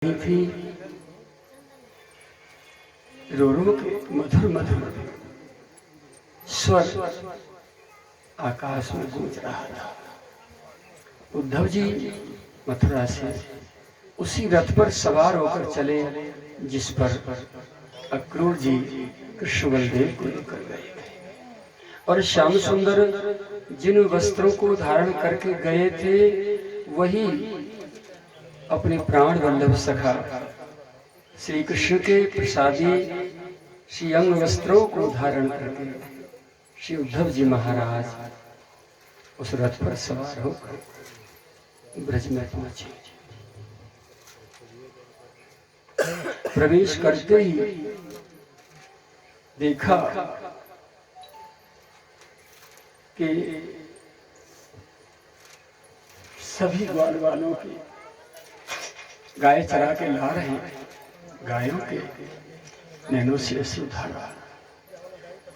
थी रो रो के मधुर मधुर स्वर आकाश में गूंज रहा था। उद्धव जी मथुरा से उसी रथ पर सवार होकर चले जिस पर अक्रूर जी कृष्ण बलदेव को लेकर गए थे, और श्याम सुंदर जिन वस्त्रों को धारण करके गए थे वही अपने प्राण वल्लभ सखा श्री कृष्ण के प्रसादी श्री अंग वस्त्रों को धारण करके श्री उद्धव जी महाराज उस रथ पर सवार होकर ब्रज में पहुंचे। प्रवेश करते ही देखा कि सभी ग्वाल वालों की गाय चरा के ला रहे हैं, गायों के नैनों से अश्रु धारा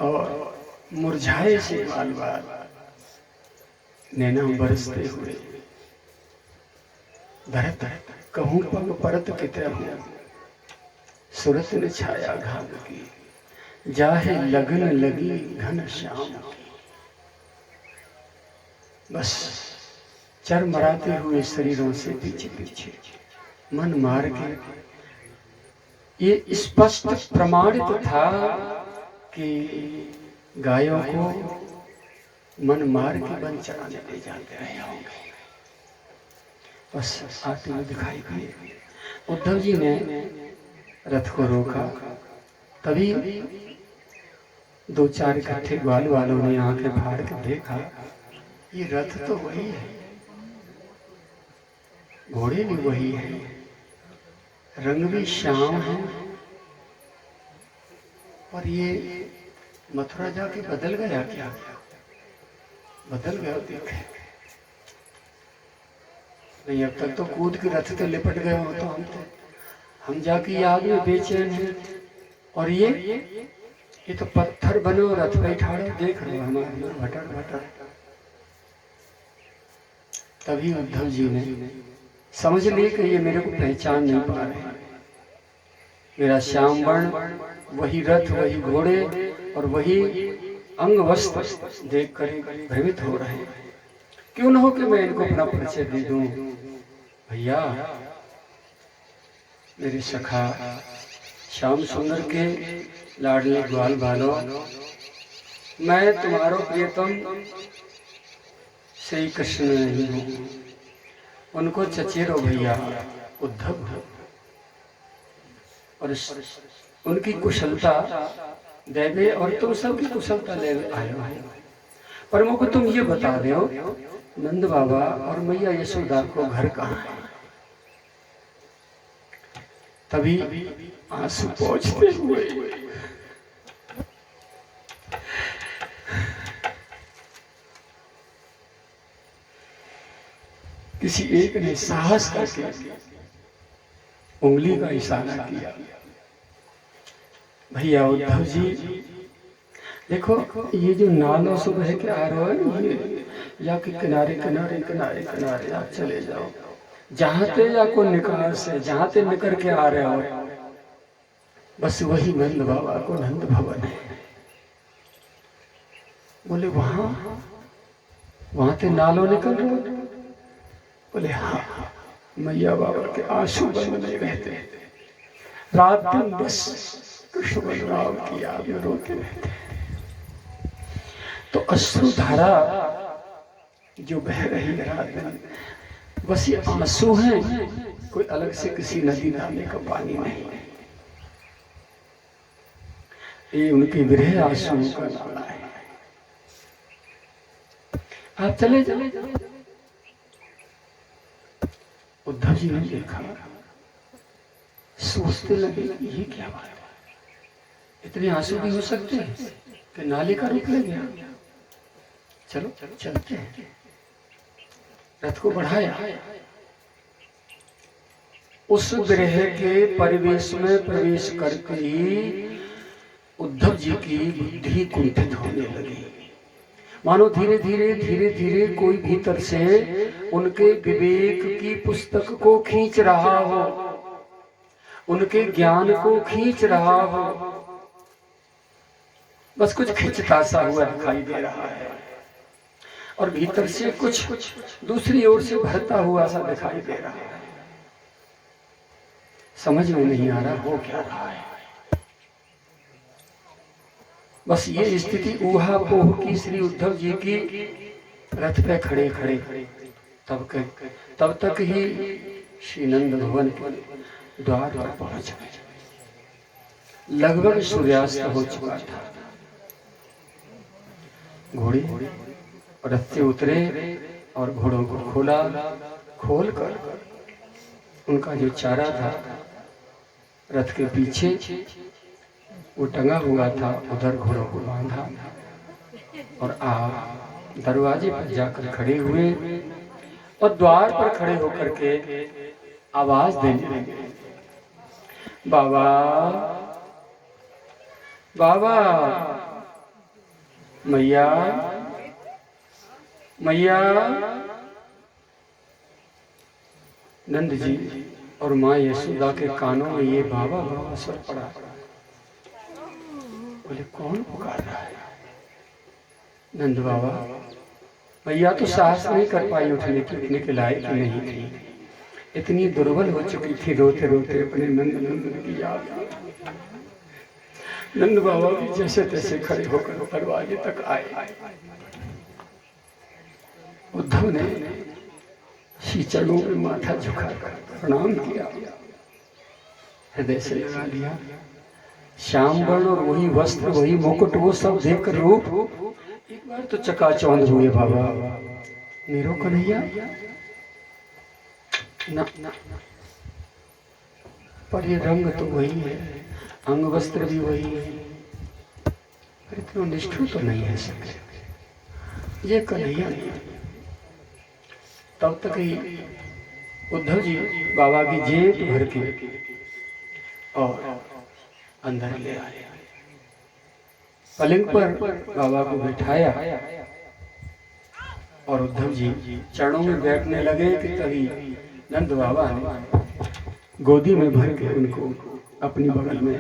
और मुरझाए से बाल बाल नैना बरसते हुए धरत कहूं पग परत कितने हूं सुरत ने छाया घाव की जाहे लगन लगी घन श्याम की। बस चर मराते हुए शरीरों से पीछे पीछे मन मार के ये स्पष्ट प्रमाणित था कि गायों को मन मार के वन चराने ले जाते रहे होंगे। बस आते हुए दिखाई दिए। उद्धव जी ने रथ को रोका, तभी दो चार इकट्ठे ग्वाल वालों ने आंखें फाड़ के देखा, ये रथ तो वही है, घोड़े भी वही है, रंग भी श्याम है, और ये मथुरा जाके बदल गया क्या? बदल गया देखे नहीं, अब तक तो कूद के रथ पे लिपट गए हो तो हम जाके आग में बेचैन हैं, और ये तो पत्थर बनो रथ पे ठाड़ो, देख रहे हो हमारे भटर भटर। तभी उद्धव जी ने समझ लिया कि ये मेरे को पहचान नहीं पा रहे, मेरा श्याम वर्ण वही रथ वही घोड़े और वही अंग वस्त्र देख कर भ्रमित हो रहे हैं। क्यों न हो कि मैं इनको अपना परिचय दे दूं। भैया मेरे सखा श्याम सुंदर के लाडले ग्वाल बालों, मैं तुम्हारो प्रियतम श्री कृष्ण नहीं हूं, उनको चचेरो भैया उद्धव हो, और उनकी कुशलता देवे और तुम सबकी कुशलता ले आए हो। पर मुझको तुम ये बता दो, नंद बाबा और मैया यशोदा को घर कहाँ है? तभी आंसू पहुंचते हुए किसी एक ने साहस करके उंगली का इशारा किया, भैया उद्धव जी देखो, ये जो नालों से बह के आ रहा है ये या कि किनारे किनारे किनारे किनारे आप चले जाओ, जहां ते या को निकाल से जहां ते निकल के आ रहे हो, बस वही नंद बाबा को नंद भवन है। बोले वहां ते नालों निकल रहे? बोले हाँ, मैया बाबा के आंसू बंद रहते, रात दिन बस कृष्ण बलराम की याद में रोते रहते। तो अश्रु धारा जो बह रही है रात दिन, बस ये आंसू हैं, कोई अलग से किसी नदी नाले का पानी नहीं है, ये उनके विरह आंसू का नाला है। आप चले चले उद्धव जी ने देखा, सोचते लगे ये क्या बात है, इतने आंसू भी हो सकते हैं कि नाले का रुक ले गया। चलो चलते हैं। रथ को बढ़ाया, उस विरह के परिवेश में प्रवेश करके ही उद्धव जी की बुद्धि कुंठित होने लगी, मानो धीरे धीरे कोई भीतर से उनके विवेक की पुस्तक को खींच रहा हो। उनके ज्ञान को खींच रहा हो, बस कुछ खिंचता सा हुआ दिखाई दे रहा है और भीतर से कुछ दूसरी ओर से भरता हुआ सा दिखाई दे रहा है। समझ में नहीं आ रहा हो क्या रहा है। बस ये स्थिति ऊहापोह की श्री उद्धव जी की रथ पे खड़े खड़े तब तक ही श्री नंद भवन के द्वार पर पहुंच गए। लगभग सूर्यास्त हो चुका था। घोड़े रथ से उतरे और घोड़ों को खोलकर उनका जो चारा था रथ के पीछे वो टंगा हुआ था, उधर घोड़ों को बांधा और दरवाजे पर जाकर खड़े हुए और द्वार पर खड़े होकर के आवाज देने लगे, बाबा बाबा, मैया मैया। नंद जी और माँ यशोदा के कानों में ये बाबा बाबा स्वर पड़ा। बोले कौन पुकार रहा है? नंद बाबा। मैया तो साहस नहीं कर पाई उठने के लायक नहीं थी, इतनी दुर्बल हो चुकी थी। रोते रोते अपने नंद की याद। नंद बाबा भी जैसे तैसे खड़े होकर दरवाजे तक आए। उद्धव ने चरणों में माथा झुकाकर प्रणाम किया, हृदय से लगा लिया। श्याम वर्ण और वही वस्त्र, वही मुकुट, वो सब देखकर रूप एक बार तो चकाचौंध हुए। बाबा मेरो कन्हैया ना, पर ये रंग तो वही है, अंग वस्त्र भी वही है, पर इतना निष्ठुर तो नहीं है सकते ये कन्हैया नहीं। तब तक ही उद्धव जी बाबा की जेब भर के और अंदर ले आए। पलंग पर बाबा को बिठाया और उद्धव जी चरणों में बैठने लगे कि तभी नंद बाबा ने गोदी में भर के उनको अपनी बगल में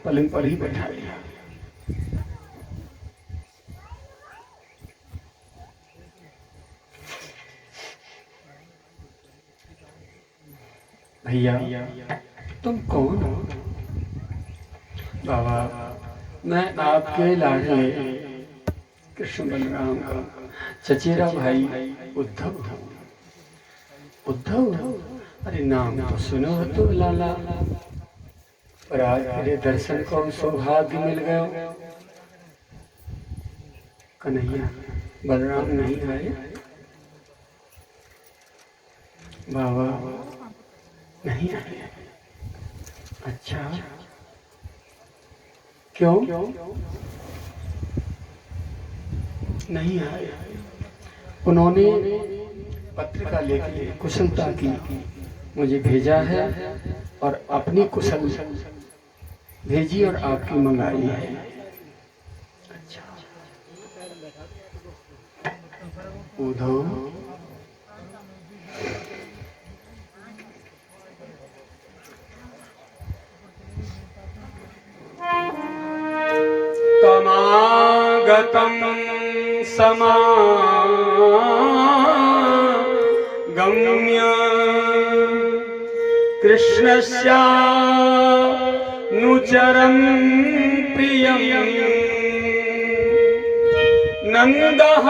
पलंग पर ही बैठा लिया। भैया तुम कौन हो? बाबा मैं आपके लाडले कृष्ण बलराम का चचेरा भाई उद्धव हूँ। उद्धव? अरे नाम तो सुनो हो तो लाला, पर आज मेरे दर्शन को सौभाग्य मिल गया। कन्हैया बलराम नहीं आए? बाबा नहीं आए। अच्छा क्यों नहीं आए? उन्होंने पत्रिका लेके कुशलता की मुझे भेजा है और अपनी कुशल भेजी और आपकी मंगाई है। अच्छा उद्धव तमागतं समागम्य कृष्णस्यानुचरं प्रियं नन्दः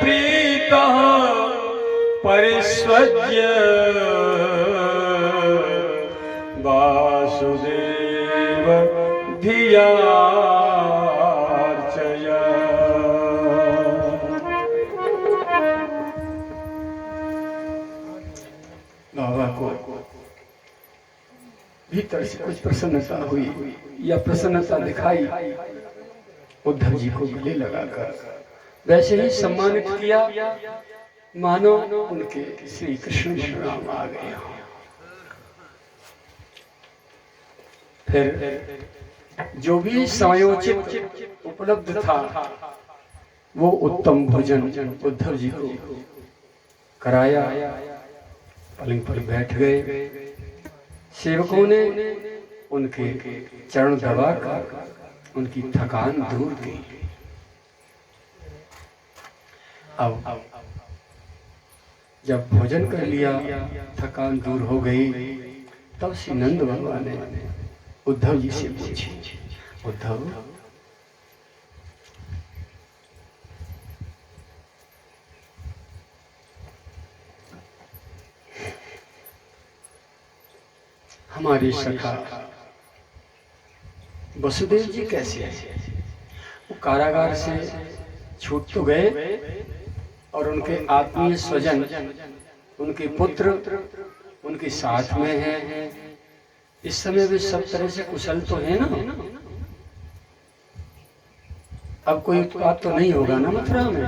प्रीतः परिष्वज्य वासुदेव धियार्चया। बाबा को भीतर से कुछ प्रसन्नता हुई या प्रसन्नता दिखाई। उद्धव जी को गले लगाकर वैसे ही सम्मानित किया मानो उनके श्री कृष्ण बलराम आ गए। फिर जो भी समयोचित उपलब्ध था वो उत्तम भोजन उद्धव जी को कराया। पलंग पर बैठ गए, सेवकों ने उनके चरण दबाकर उनकी थकान दूर की। अब जब भोजन कर लिया, थकान दूर हो गई, तब श्री नंद बाबा ने उद्धव जी से पूछी, उद्धव हमारे सखा वसुदेव जी कैसे हैं? वो कारागार से छूट तो गए और उनके आत्मीय स्वजन, उनके पुत्र उनके साथ में हैं। इस समय वे सब तरह से कुशल तो हैं ना? अब कोई उत्पात तो नहीं होगा ना मथुरा में?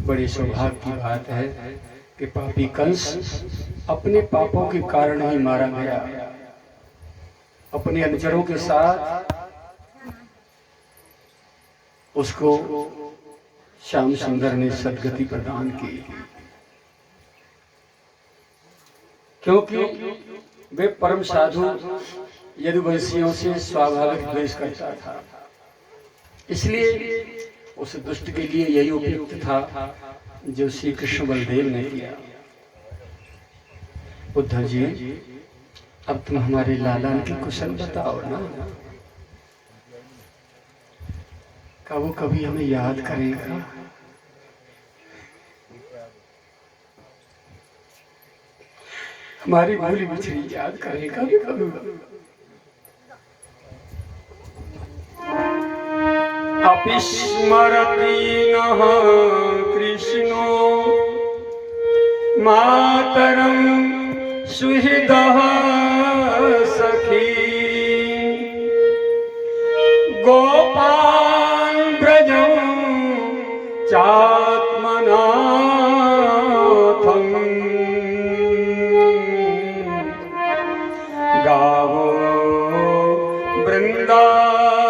बड़ी सौभाग्य की बात है कि पापी कंस अपने पापों के कारण ही मारा गया। अपने अनुचरों के साथ उसको श्याम सुंदर ने सदगति प्रदान की, क्योंकि वे परम साधु यदुवंशियों से स्वाभाविक द्वेष करता था। इसलिए उस दुष्ट के लिए यही उपयुक्त था जो श्री कृष्ण बलदेव ने किया। उद्धव जी, अब तुम हमारे लाला की कुशल बताओ ना, क्या वो कभी हमें याद करेगा? हमारी भूली बिछड़ी याद करेगा भी कभी? अपि स्मरति नः कृष्णो मातरं सुहृदः सखी गोपान् व्रजं चात्मनाथं गावो वृंदावनं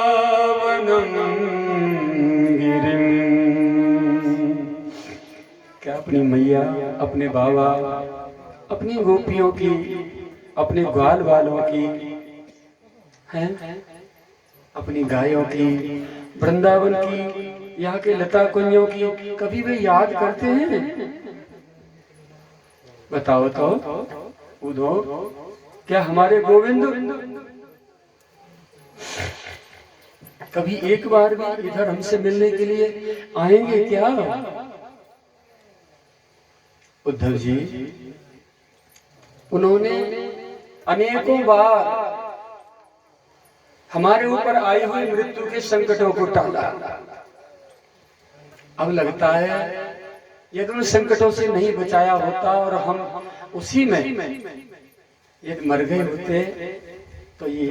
गिरिं। क्या अपनी मैया, अपने बाबा, अपनी गोपियों की, अपने ग्वाल वालों की हैं, अपनी गायों की, वृंदावन की, यहाँ के लता कुंजों की कभी वे याद करते हैं? बताओ तो उधो, क्या हमारे गोविंद कभी एक बार भी इधर हमसे मिलने के लिए आएंगे क्या? उद्धव जी, उन्होंने अनेकों बार हमारे ऊपर आई हुई मृत्यु के संकटों को टाला। अब लगता है यदि उन संकटों से नहीं बचाया होता और हम उसी में यदि मर गए होते तो ये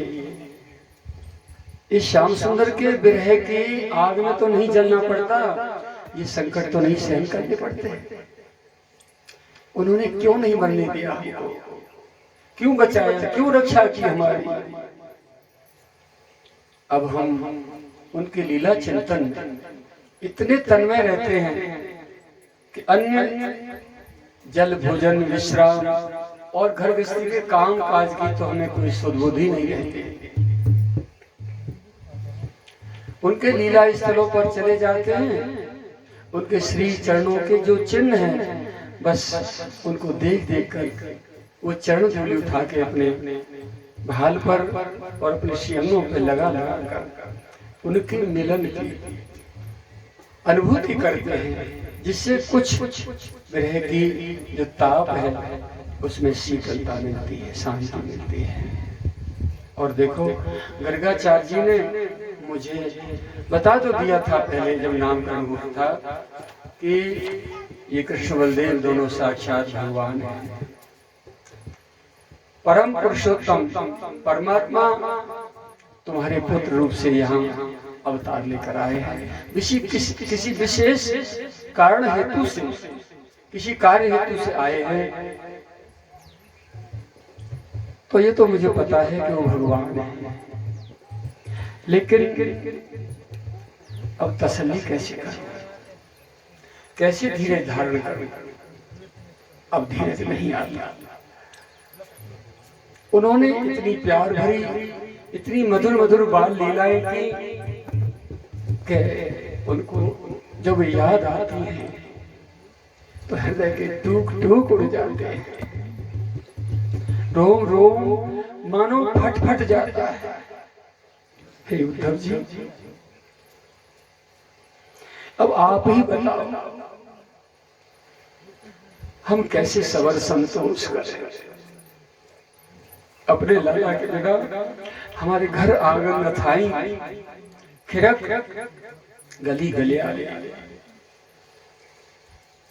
इस श्याम सुंदर के विरह की आग में तो नहीं जलना पड़ता, ये संकट तो नहीं सहन करने पड़ते। उन्होंने क्यों नहीं मरने दिया, क्यों बचाया, क्यों रक्षा की हमारी? अब हम उनके लीला चिंतन इतने तन्मय रहते हैं कि अन्य जल भोजन विश्राम और घर गृहस्थी के काम काज की तो हमें कोई सुध ही नहीं रहती। उनके लीला स्थलों पर चले जाते हैं, उनके श्री चरणों के जो चिन्ह हैं, बस उनको देख देख कर वो चरण धूलि उठा के अपने भाल पर और अपने सींगों पे लगा लगा कर उनके मिलन की अनुभूति करते हैं, जिससे कुछ विरह की जो ताप है उसमें शीतलता मिलती है, शांति मिलती है। और देखो, गर्गाचार्य जी ने मुझे बता तो दिया था पहले जब नामकरण हुआ था कि ये कृष्ण बलदेव दोनों साक्षात भगवान हैं, परम पुरुषोत्तम परमात्मा तुम्हारे पुत्र रूप से यहाँ अवतार लेकर आए हैं। किसी विशेष कारण हेतु से, किसी कार्य हेतु से आए हैं, तो ये तो मुझे पता है कि वो भगवान है। लेकिन अब तसल्ली कैसे करूं, कैसे धीरे धारण करूं? अब धीरे से नहीं आता। उन्होंने इतनी प्यार भरी, इतनी मधुर मधुर बाल लीलाएं की कि उनको जब याद आती है तो हृदय के टूक टूक उड़ जाते हैं, रोम रोम मानो फट फट जाता है। हे उद्धव जी, अब आप ही बताओ हम कैसे सबर संतोष करें। अपने लाला के बिना हमारे घर आंगन नथाई खिड़क गली गले आले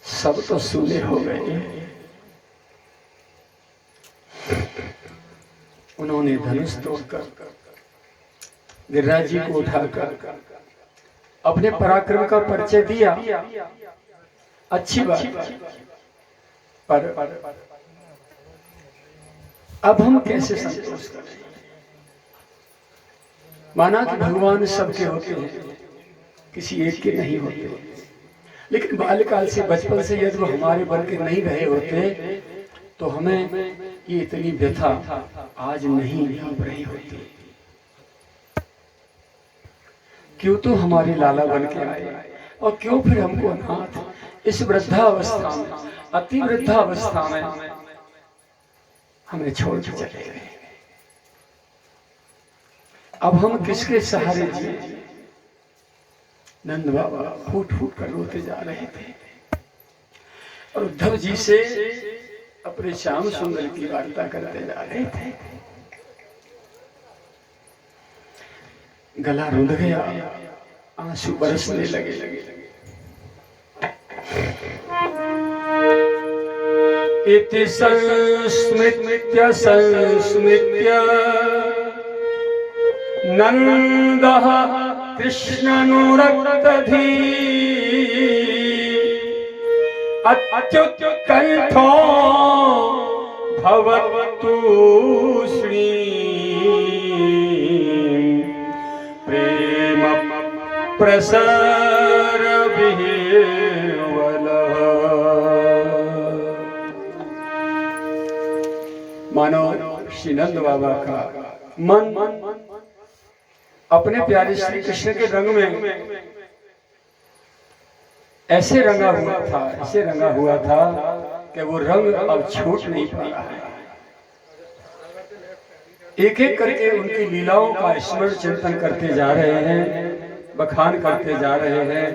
सब तो सूने हो गए। उन्होंने धनुष तोड़कर गिरिराज जी को उठाकर अपने पराक्रम का परिचय दिया, अच्छी बात, पर अब हम कैसे संतोष करें। माना कि भगवान सबके होते हैं, किसी एक के नहीं होते, लेकिन बाल्यकाल से बचपन से यदि वो हमारे बन के नहीं रहे होते तो हमें ये इतनी व्यथा आज नहीं नींव रही होती। क्यों तो हमारे लाला बन के आए और क्यों फिर हमको अनाथ इस वृद्धावस्था में, अति वृद्धावस्था में हमें छोड़ के चले गए। अब हम किसके सहारे जिए। नंद बाबा फूट फूट कर रोते जा रहे थे और उद्धव जी से अपने श्याम सुंदर की वार्ता करते जा रहे थे। गला रुंध गया, आंसू बरसने लगे। इति संस्मृत्य संस्मृत्य नंदः कृष्णानुरक्तधी अत्युत्कण्ठो भवतु श्री प्रेम प्रसर विह्वलः। मानो श्री नंद बाबा का मन अपने प्यारे श्री कृष्ण के रंग में ऐसे रंगा हुआ था कि वो रंग अब छूट नहीं पा रहा है। एक एक करके उनकी लीलाओं का स्मरण चिंतन करते जा रहे हैं, बखान करते जा रहे हैं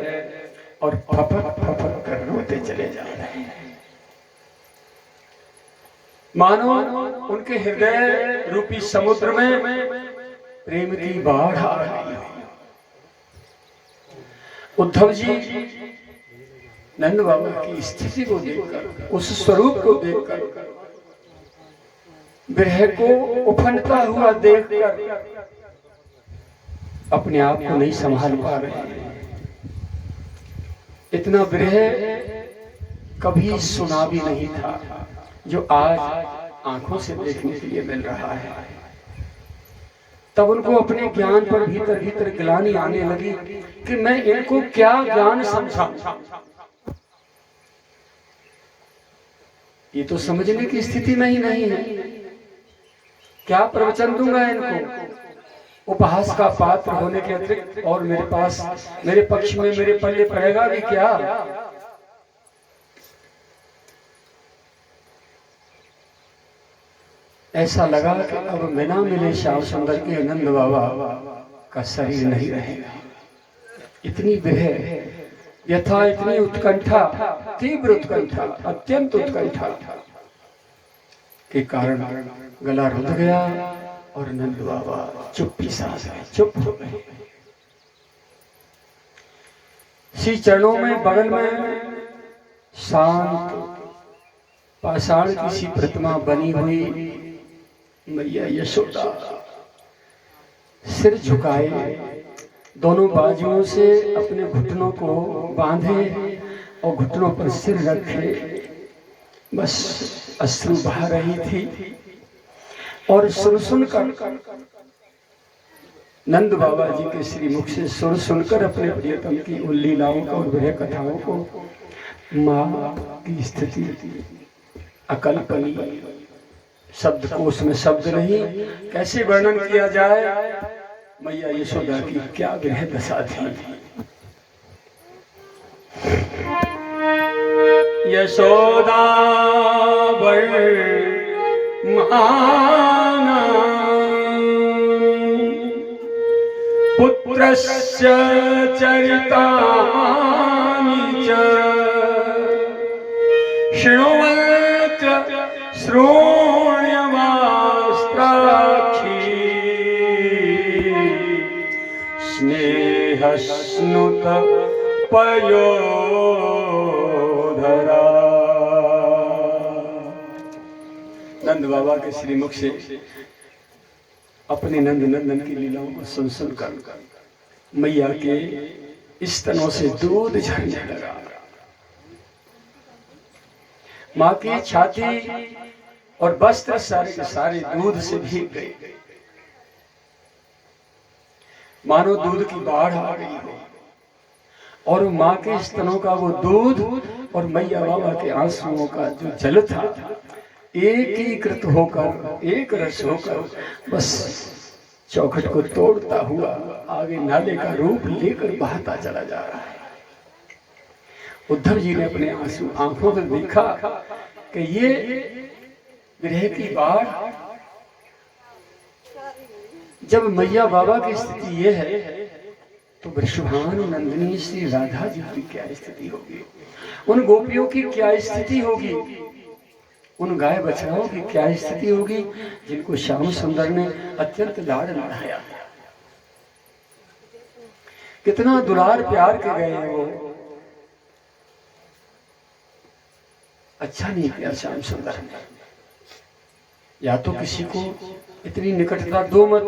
और फपक फपक कर रोते चले जा रहे हैं। मानो उनके हृदय रूपी समुद्र में प्रेम की बाढ़ आ रही है। उद्धव जी नंद बाबा की स्थिति को देखकर, उस स्वरूप को देखकर, विरह को उफनता हुआ देखकर अपने आप को नहीं संभाल पा रहे हैं। इतना विरह कभी सुना भी नहीं था जो आज आंखों से देखने के लिए मिल रहा है। तब उनको अपने ज्ञान पर भीतर भीतर गिलानी आने लगी कि मैं इनको क्या ज्ञान समझा। ये तो समझने की स्थिति में ही नहीं है। क्या प्रवचन दूंगा इनको। उपहास का पात्र होने के अतिरिक्त और मेरे पास, मेरे पक्ष में, मेरे पल्ले पड़ेगा भी क्या। ऐसा लगा कि अब बिना मिले श्याम सुंदर के नंद बाबा का शरीर नहीं रहेगा। इतनी विरह, यथा इतनी उत्कंठा, तीव्र उत्कंठा, अत्यंत उत्कंठा के कारण गला रुंध गया और नंद बाबा चुप्पी सास गए, चुप हो गए। श्री चरणों में बगल में शांत पाषाण की सी प्रतिमा बनी हुई मैया यशोदा सिर झुकाए, दोनों बाजुओं से अपने घुटनों को बांधे और घुटनों पर सिर रखे, बस अश्रु बहा रही थी। और सुन सुनकर नंद बाबा जी के श्री मुख से सुन सुनकर अपने प्रियतम की उन लीलाओं को और विरह कथाओं को माँ की स्थिति अकल्पनीय, शब्दकोश में शब्द नहीं, कैसे वर्णन किया जाए मैया यशोदा की क्या विरह दशा थी। यशोदा वर्माना पुत्रस्य चरितानि च शृण्वन्त श्रोण्यमास्त्राक्षी स्नेहस्नुत पयोधरा। नंद बाबा के श्रीमुख से अपने नंद नंदन की लीलाओं को सुन सुनकर मैया के स्तनों से दूध झरने लगा। माँ की छाती और वस्त्र सारे के सारे दूध से भीग गए, मानो दूध की बाढ़ आ गई हो। और माँ के स्तनों का वो दूध और मैया बाबा के आंसुओं का जो जल था एकीकृत होकर एक रस होकर बस चौखट को तोड़ता हुआ आगे नाले का रूप लेकर बहता चला जा रहा है। उद्धव जी ने अपने आंसू आंखों में देखा कि ये विरह की बाढ़, जब मैया बाबा की स्थिति ये है तो वृषभान नंदिनी श्री राधा जी की क्या स्थिति होगी, उन गोपियों की क्या स्थिति होगी, उन गाय बछड़ाओं की क्या स्थिति होगी जिनको श्याम सुंदर ने अत्यंत लाड लड़ाया। कितना दुलार प्यार के गए हैं वो। अच्छा नहीं किया श्याम सुंदर ने। या तो किसी को इतनी निकटता दो मत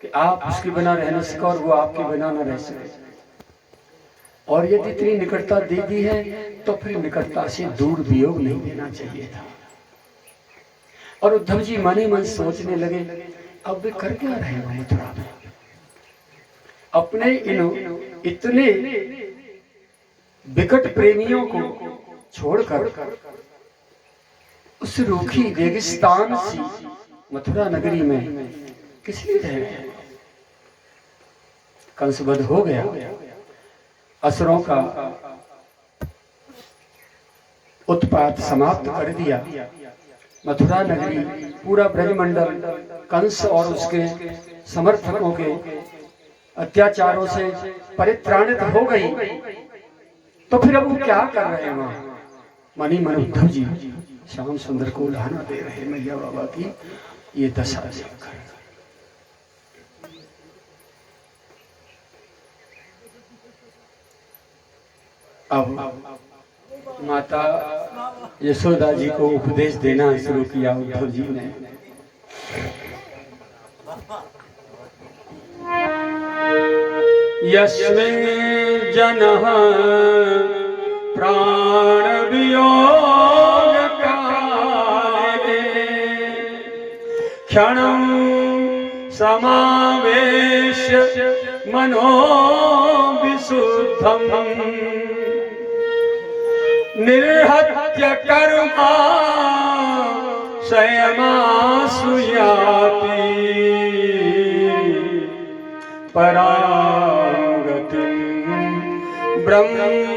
कि आप उसके बिना रह न सके और वो आपके बिना न रह सके, और यदि इतनी निकटता दे दी है तो फिर निकटता से दूर वियोग नहीं देना चाहिए था। और उद्धव जी मन ही मन सोचने लगे अब वे कर क्या रहे हैं मथुरा में, अपने इन इतने विकट प्रेमियों को छोड़कर उस रूखी रेगिस्तान सी मथुरा नगरी में किस लिए रह रहे हैं। कंसवध हो गया, असुरों का उत्पात समाप्त कर दिया। मथुरा नगरी, पूरा ब्रजमंडल कंस और उसके समर्थकों के अत्याचारों से परित्राणित हो गई। तो फिर अब वो क्या कर रहे हैं वहां। मनी मन उद्धव जी श्याम सुंदर को उल्हाना दे रहे मैया बाबा की ये दशा देखकर। अब माता यशोदा जी को उपदेश देना शुरू किया उद्धव जी ने। यस्मिन् जनः प्राण वियोग काले क्षणं समावेश्य मनो विशुद्धम् निर्हत्य कर्मा संयमासुयाति परागतिं ब्रह्ममयोर्वर्णः।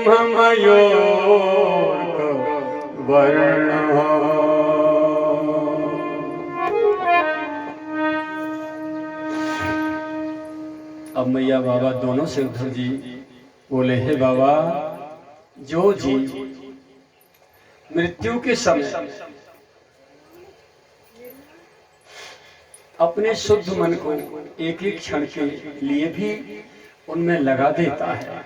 अब मैया बाबा दोनों से उद्धव जी बोले, हे बाबा, जो जी मृत्यु के समय अपने शुद्ध मन को एक एक क्षण के लिए भी उनमें लगा देता है,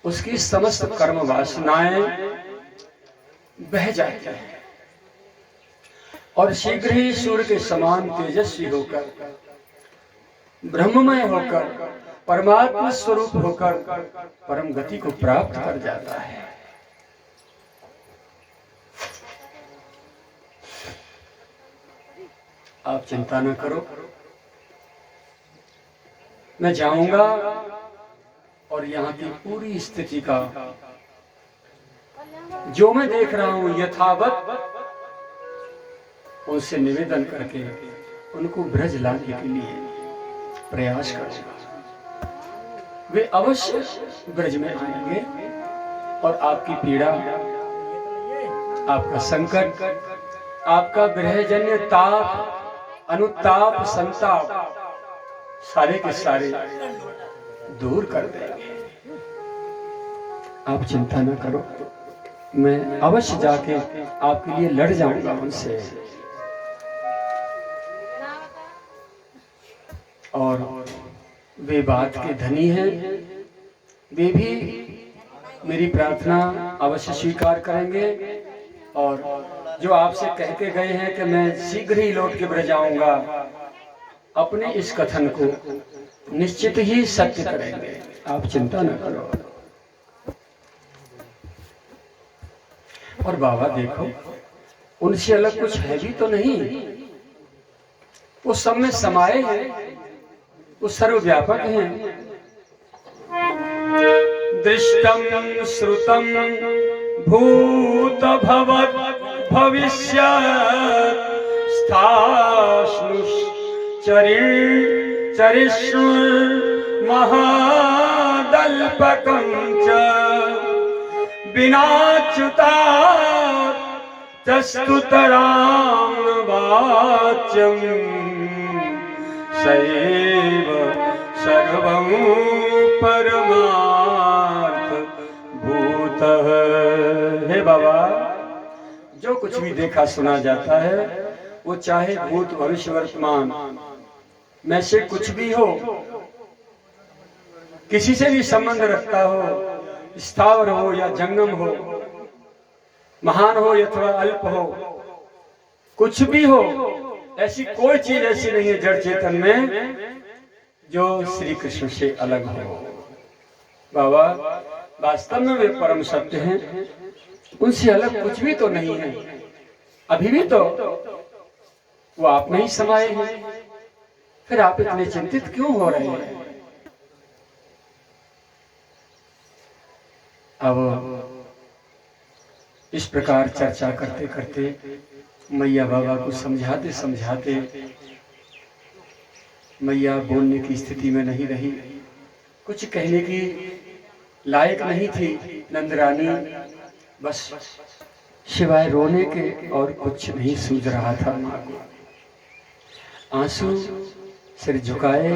उसकी समस्त कर्म वासनाएं बह जाती हैं और शीघ्र ही सूर्य के समान तेजस्वी होकर, ब्रह्ममय होकर, परमात्मा स्वरूप होकर परम गति को प्राप्त कर जाता है। आप चिंता न करो, मैं जाऊंगा और यहाँ की पूरी स्थिति का जो मैं देख रहा हूं यथावत उनसे निवेदन करके उनको ब्रज लाने के लिए प्रयास करूंगा। वे अवश्य ब्रज में आएंगे और आपकी पीड़ा, आपका संकट, आपका ग्रहजन्य ताप, अनुताप, संताप सारे के सारे दूर कर देंगे। आप चिंता न करो, मैं अवश्य जाके आपके लिए लड़ जाऊंगा उनसे। और वे बात के धनी हैं, वे भी मेरी प्रार्थना अवश्य स्वीकार करेंगे। और जो आपसे कह के गए हैं कि मैं शीघ्र ही लौट के ब्रज आऊंगा, अपने इस कथन को निश्चित ही सत्य करेंगे। आप चिंता न करो। और बाबा देखो, उनसे अलग कुछ है भी तो नहीं, वो सब में समाये हैं, वो सर्वव्यापक हैं। दृष्टम श्रुतम भूत भवत् भविष्यत् चरिष्णु महादल्पकं च विनाच्युतात् स्तुतरां वाच्यं सैव सर्वं परमार्थ भूतः। हे बाबा, जो कुछ भी देखा सुना जाता है, वो चाहे भूत भविष्य वर्तमान में से कुछ भी हो, किसी से भी संबंध रखता हो, स्थावर हो या जंगम हो, महान हो अथवा अल्प हो, कुछ भी हो, ऐसी कोई चीज ऐसी नहीं है जड़ चेतन में जो श्री कृष्ण से अलग हो। बाबा, वास्तव में वे परम सत्य हैं, उनसे अलग कुछ भी तो नहीं है। अभी भी तो वो आप में ही समाये हैं, फिर आप इतने चिंतित क्यों हो रहे हैं? अब इस प्रकार चर्चा करते करते मैया बाबा को समझाते समझाते मैया बोलने की स्थिति में नहीं रही, कुछ कहने की लायक नहीं थी नंदरानी। बस सिवाय रोने के और कुछ नहीं सूझ रहा था माँ को। आंसू सिर झुकाए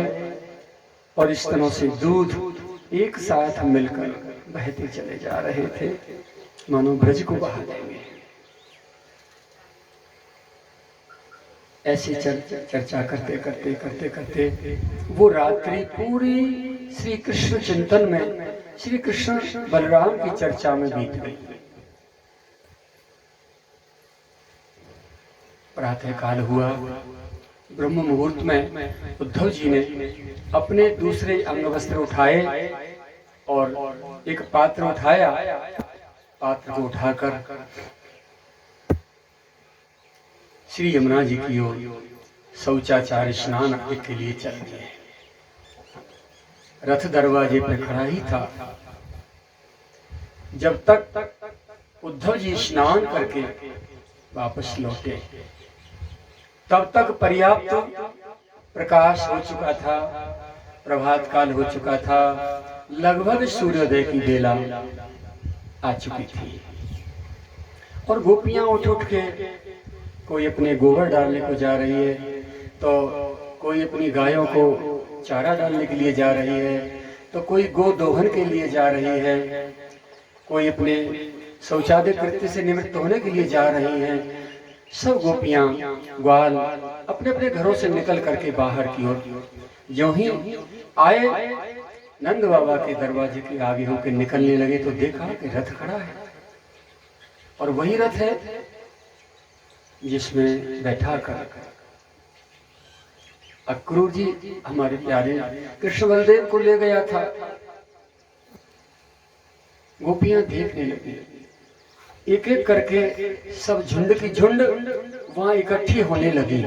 और स्तनों से दूध एक साथ मिलकर बहते चले जा रहे थे, मानो ब्रज को बहा देंगे। ऐसी चर्चा करते करते करते करते वो रात्रि पूरी श्री कृष्ण चिंतन में, श्री कृष्ण बलराम की चर्चा में बीत गई। प्रातः काल हुआ, ब्रह्म मुहूर्त में उद्धव जी ने अपने दूसरे अंग वस्त्र उठाए और एक पात्र उठाया, पात्र को उठाकर श्री यमुना जी की ओर शौचाचार्य स्नान आदि के लिए चल गए। रथ दरवाजे पर खड़ा ही था। जब तक उद्धव जी स्नान करके वापस लौटे, तब तक पर्याप्त प्रकाश हो चुका था, प्रभात काल हो चुका था, लगभग सूर्योदय की बेला आ चुकी थी। और गोपियां उठ उठ के कोई अपने गोबर डालने को जा रही है, तो कोई अपनी गायों को चारा डालने के लिए जा रही है, तो कोई गो दोहन के लिए जा रही है, कोई अपने शौचालय कृत्य से निवृत्त होने के लिए जा रही हैं। सब गोपियां ग्वाल अपने अपने घरों से निकल करके बाहर की ओर जो ही आए, नंद बाबा के दरवाजे के आगे होकर निकलने लगे तो देखा कि रथ खड़ा है, और वही रथ है जिसमें बैठा कर अक्रूर जी हमारे प्यारे कृष्ण बलदेव को ले गया था। गोपियां देखने लगी, एक एक करके सब झुंड की झुंड वहां इकट्ठी होने लगी।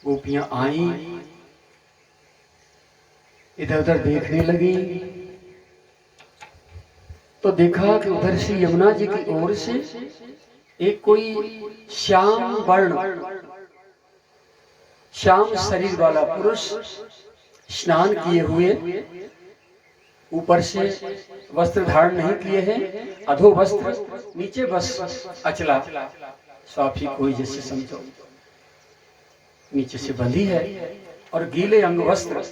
गोपियां आई, इधर उधर देखने लगी, तो देखा कि उधर से यमुना जी की ओर से एक कोई श्याम वर्ण, श्याम शरीर वाला पुरुष स्नान किए हुए, ऊपर से वस्त्र धारण नहीं किए हैं, अधो वस्त्र, नीचे बस अचला, साफी कोई जैसे समझो, नीचे से बंधी है और गीले अंग वस्त्र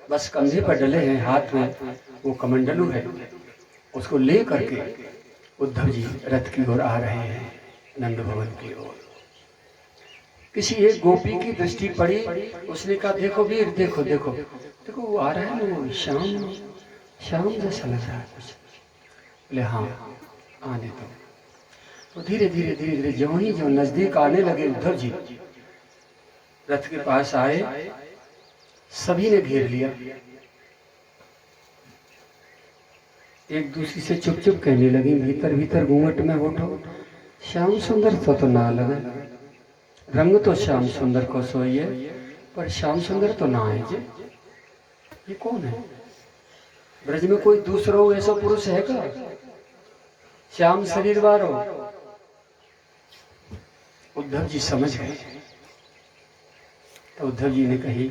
बस कंधे पर डले हैं, हाथ में वो कमंडलू है, उसको ले करके उद्धव जी रथ की ओर आ रहे हैं, नंद भवन की ओर। किसी एक गोपी की दृष्टि पड़ी, उसने कहा देखो वीर, देखो देखो देखो वो आ रहा है ना, वो श्याम श्याम जैसा लग रहा है कुछ। बोले हाँ आने दो। तो धीरे धीरे धीरे धीरे जो नजदीक आने लगे उद्धव जी, रथ के पास आए, सभी ने घेर लिया, एक दूसरे से चुप चुप कहने लगी, भीतर भीतर घूंघट में होठो, श्याम सुंदर तो ना लगे, रंग तो श्याम सुंदर को सोइए, पर श्याम सुंदर तो ना है जी, ये कौन है? ब्रज में कोई दूसरा ऐसा पुरुष है क्या श्याम शरीर वालो? उद्धव जी समझ गए। तो उद्धव जी ने कही,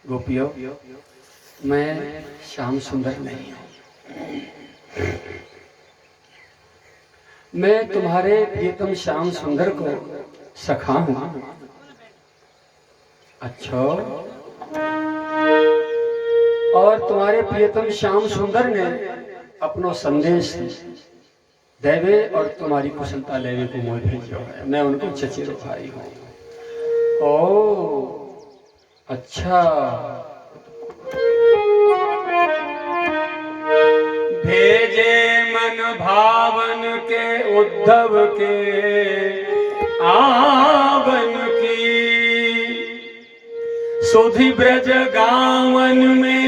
गोपियों मैं श्याम सुंदर नहीं हूं, मैं तुम्हारे प्रियतम श्याम सुंदर को सखा हूं। अच्छा, और तुम्हारे प्रियतम श्याम सुंदर ने अपनो संदेश देवे और तुम्हारी कुशलता लेवे को मोह भेजो है, मैं उनको चचेरो भाई हूं। ओ अच्छा, भेजे मन भावन के उद्धव के आवन की, सुधि ब्रज गावन में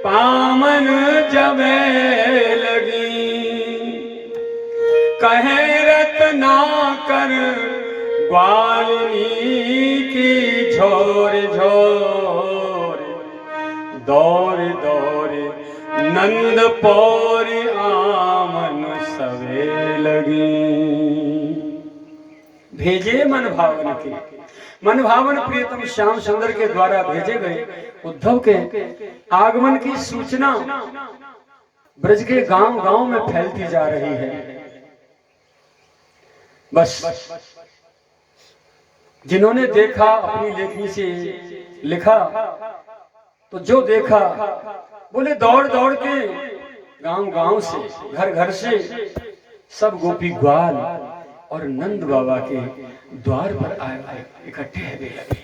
पामन जबे लगी, कहे रत्ना कर ग्वालिनी की झोर झोर, दौर दौर नंद पौर आमन सवे लगी। भेजे मन भावन के, मन भावन प्रियतम श्याम सुंदर के द्वारा भेजे गए उद्धव के आगमन की सूचना ब्रज के गांव गांव में फैलती जा रही है। बस जिन्होंने देखा अपनी लेखनी से लिखा, तो जो देखा बोले दौड़ दौड़ के गांव गांव से, घर घर से सब गोपी ग्वाल और नंद बाबा के द्वार पर आए इकट्ठे होने लगे।